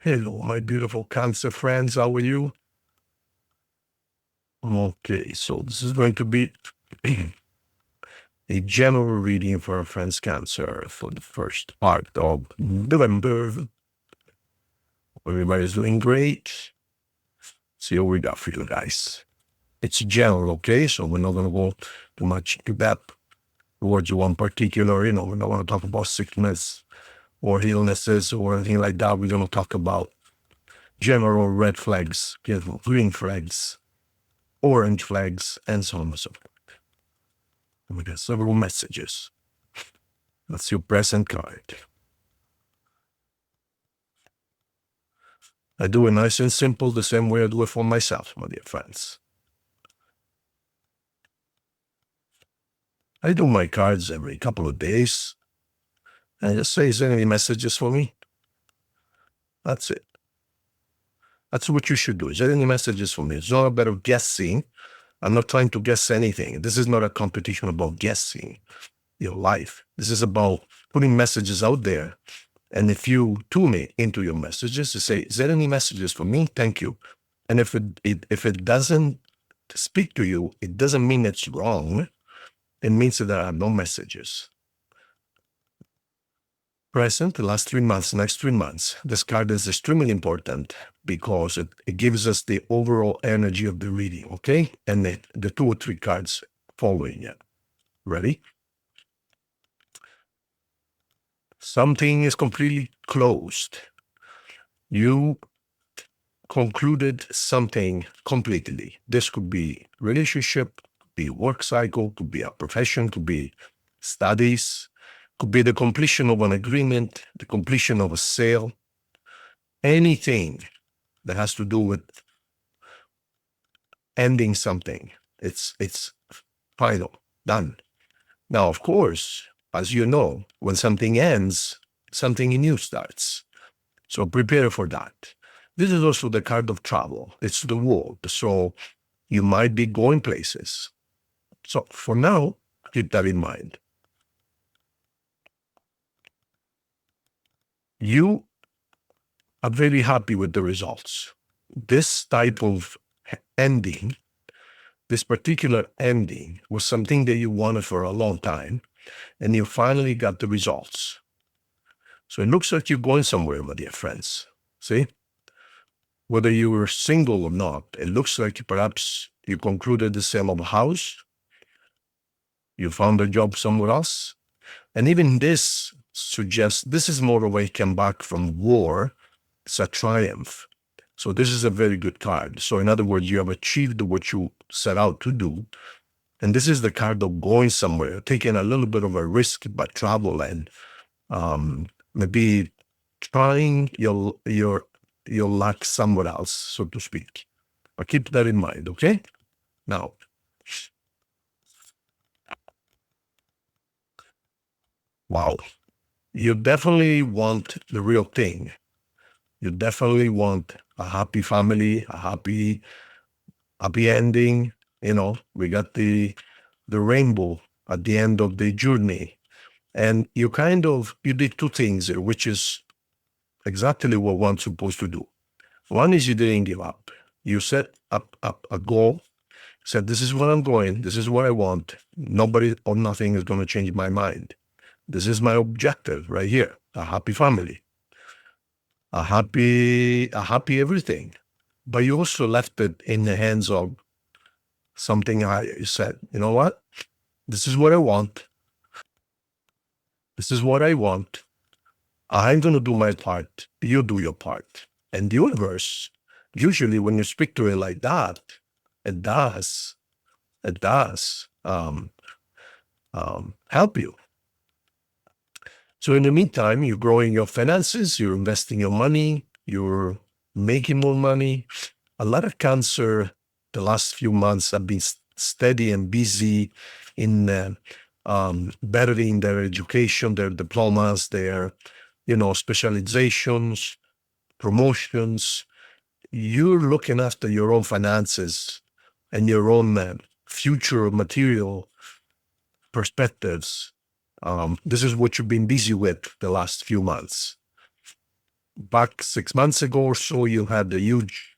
Hello, my beautiful Cancer friends. How are you? Okay, so this is going to be a general reading for our friends Cancer for the first part of November. Everybody's doing great. See what we got for you guys. It's general, okay? So we're not going to go too much into depth towards one particular, we're not going to talk about sickness or illnesses or anything like that. We're going to talk about general red flags, green flags, orange flags, and so on and so forth. And we got several messages. That's your present card. I do it nice and simple, the same way I do it for myself, my dear friends. I do my cards every couple of days. And I just say, is there any messages for me? That's it. That's what you should do. Is there any messages for me? It's not about guessing. I'm not trying to guess anything. This is not a competition about guessing your life. This is about putting messages out there. And if you tune me into your messages, to say, is there any messages for me? Thank you. And if it doesn't speak to you, it doesn't mean it's wrong. It means that there are no messages. Present, the last 3 months, next 3 months. This card is extremely important because it gives us the overall energy of the reading, okay? And the 2 or 3 cards following it. Ready? Something is completely closed. You concluded something completely. This could be relationship, could be work cycle, could be a profession, could be studies, could be the completion of an agreement, the completion of a sale, anything that has to do with ending something. It's final, done. Now, of course, as you know, when something ends, something new starts. So prepare for that. This is also the card of travel. It's the world. So you might be going places. So for now, keep that in mind. You are very happy with the results. This type of ending, this particular ending, was something that you wanted for a long time, and you finally got the results. So it looks like you're going somewhere, my dear friends. See? Whether you were single or not, it looks like perhaps you concluded the sale of a house, you found a job somewhere else, and even this suggests this is more of a comeback from war. It's a triumph. So this is a very good card. So in other words, you have achieved what you set out to do. And this is the card of going somewhere, taking a little bit of a risk by travel and maybe trying your luck somewhere else, so to speak. But keep that in mind, okay? Now, wow, you definitely want the real thing. You definitely want a happy family, a happy ending. We got the rainbow at the end of the journey. And you did 2 things here, which is exactly what one's supposed to do. One is you didn't give up. You set up a goal, said, this is where I'm going, this is what I want. Nobody or nothing is going to change my mind. This is my objective right here, a happy family, a happy everything. But you also left it in the hands of something higher. You said, you know what? This is what I want. This is what I want. I'm going to do my part. You do your part. And the universe, usually when you speak to it like that, it does help you. So in the meantime, you're growing your finances, you're investing your money, you're making more money. A lot of Cancer the last few months have been steady and busy in bettering their education, their diplomas, their specializations, promotions. You're looking after your own finances and your own future material perspectives. This is what you've been busy with the last few months. back 6 months ago or so, you had a huge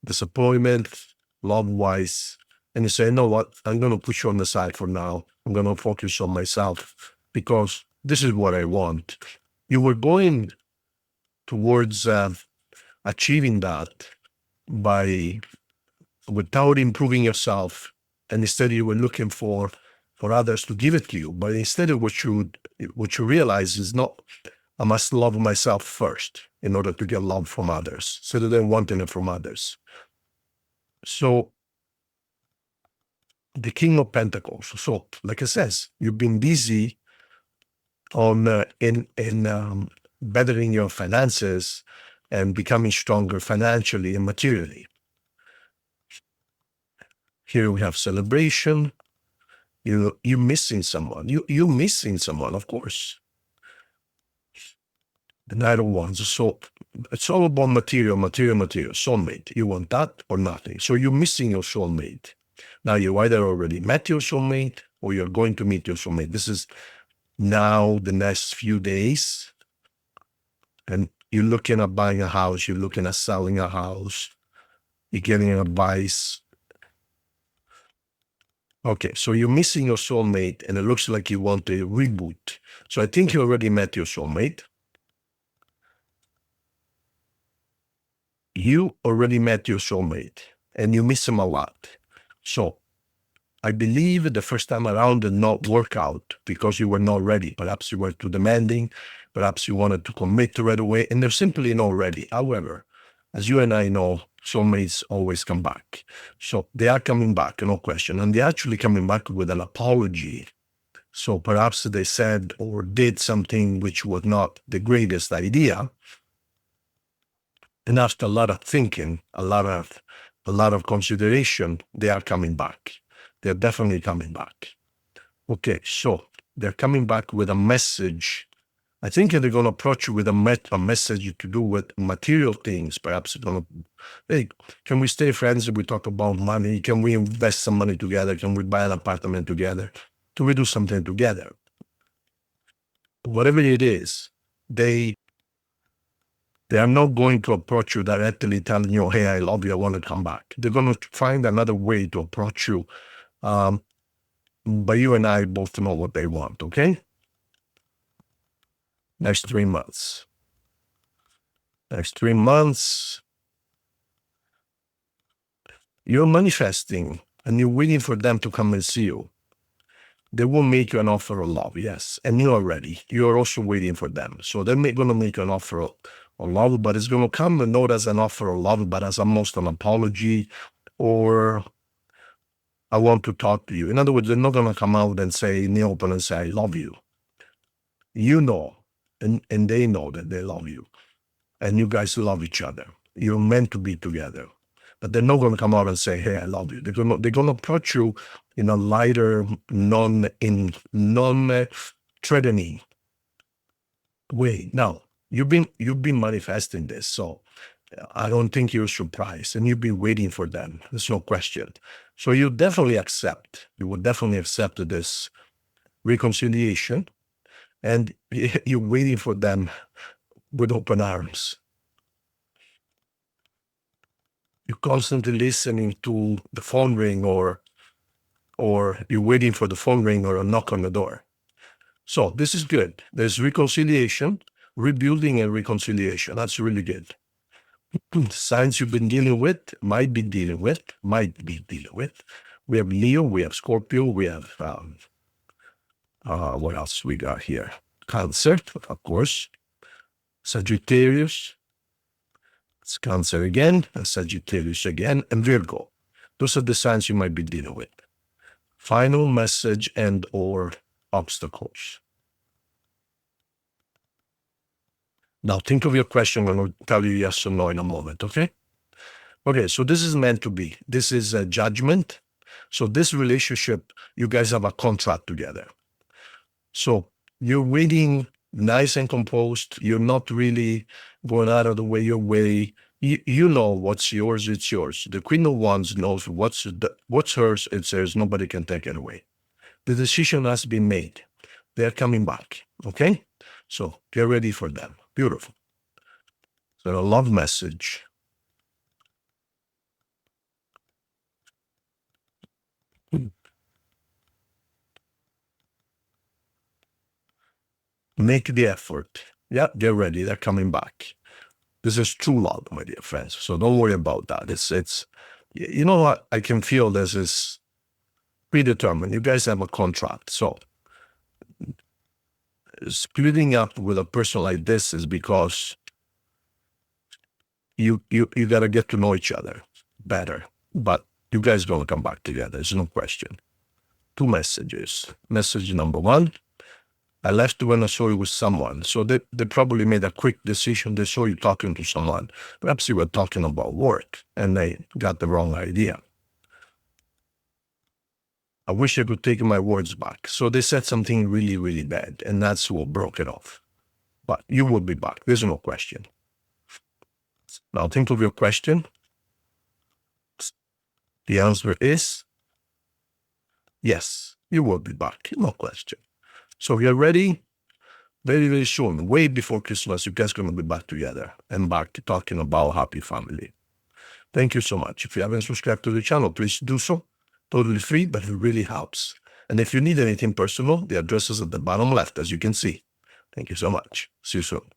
disappointment, love-wise, and you say, you know what, I'm going to push you on the side for now. I'm going to focus on myself because this is what I want. You were going towards achieving that by without improving yourself, and instead you were looking for others to give it to you. But instead of what you realize is not, I must love myself first in order to get love from others, so that I'm wanting it from others. So the King of Pentacles. So, like I says, you've been busy on in bettering your finances and becoming stronger financially and materially. Here we have celebration. You're missing someone. You're missing someone, of course. The Knight of Wands. So it's all about material, soulmate. You want that or nothing. So you're missing your soulmate. Now you either already met your soulmate or you're going to meet your soulmate. This is now the next few days. And you're looking at buying a house. You're looking at selling a house. You're getting advice. Okay, so you're missing your soulmate and it looks like you want a reboot. So I think you already met your soulmate. You already met your soulmate and you miss him a lot. So I believe the first time around did not work out because you were not ready. Perhaps you were too demanding. Perhaps you wanted to commit right away and they're simply not ready. However, as you and I know, soulmates always come back. So they are coming back, no question. And they're actually coming back with an apology. So perhaps they said or did something which was not the greatest idea. And after a lot of thinking, a lot of consideration, they are coming back. They're definitely coming back. Okay, so they're coming back with a message. I think they're going to approach you with a message to do with material things. Perhaps they're going to, hey, can we stay friends if we talk about money? Can we invest some money together? Can we buy an apartment together? Can we do something together? Whatever it is, they are not going to approach you directly telling you, hey, I love you, I want to come back. They're going to find another way to approach you. But you and I both know what they want, okay? Next 3 months. Next 3 months, you're manifesting and you're waiting for them to come and see you. They will make you an offer of love, yes. And you are ready. You're also waiting for them. So they're going to make you an offer of love, but it's going to come not as an offer of love, but as almost an apology or I want to talk to you. In other words, they're not going to come out and say in the open and say, I love you. You know, and they know that they love you. And you guys love each other. You're meant to be together. But they're not going to come out and say, hey, I love you. They're going to approach you in a lighter, non-threatening way. Now, you've been manifesting this, so I don't think you're surprised, and you've been waiting for them. There's no question. So you would definitely accept this reconciliation, and you're waiting for them with open arms. You're constantly listening to the phone ring or you're waiting for the phone ring or a knock on the door. So this is good. There's reconciliation, rebuilding and reconciliation. That's really good. Signs you've been dealing with, might be dealing with. We have Leo, we have Scorpio, we have, what else we got here? Cancer, of course. Sagittarius. It's Cancer again, and Sagittarius again, and Virgo. Those are the signs you might be dealing with. Final message and or obstacles. Now think of your question and I'll tell you yes or no in a moment, okay? Okay, so this is meant to be. This is a judgment. So this relationship, you guys have a contract together. So you're waiting nice and composed. You're not really going out of the way your way. You know what's yours, it's yours. The Queen of Wands knows what's hers, it's hers. Nobody can take it away. The decision has been made. They're coming back, okay? So get ready for them. Beautiful. a love message. Make the effort. Yeah, they're ready. They're coming back. This is true love, my dear friends. So don't worry about that. It's you know what? I can feel this is predetermined. You guys have a contract. So splitting up with a person like this is because you got to get to know each other better. But you guys going to come back together. There's no question. 2 messages. Message number 1. I left when I saw you with someone. So they probably made a quick decision. They saw you talking to someone. Perhaps you were talking about work and they got the wrong idea. I wish I could take my words back. So they said something really, really bad, and that's what broke it off. But you will be back. There's no question. Now think of your question. The answer is yes, you will be back. No question. So you're ready. Very, very soon, way before Christmas, you guys are going to be back together and back to talking about happy family. Thank you so much. If you haven't subscribed to the channel, please do so. Totally free, but it really helps. And if you need anything personal, the address is at the bottom left, as you can see. Thank you so much. See you soon.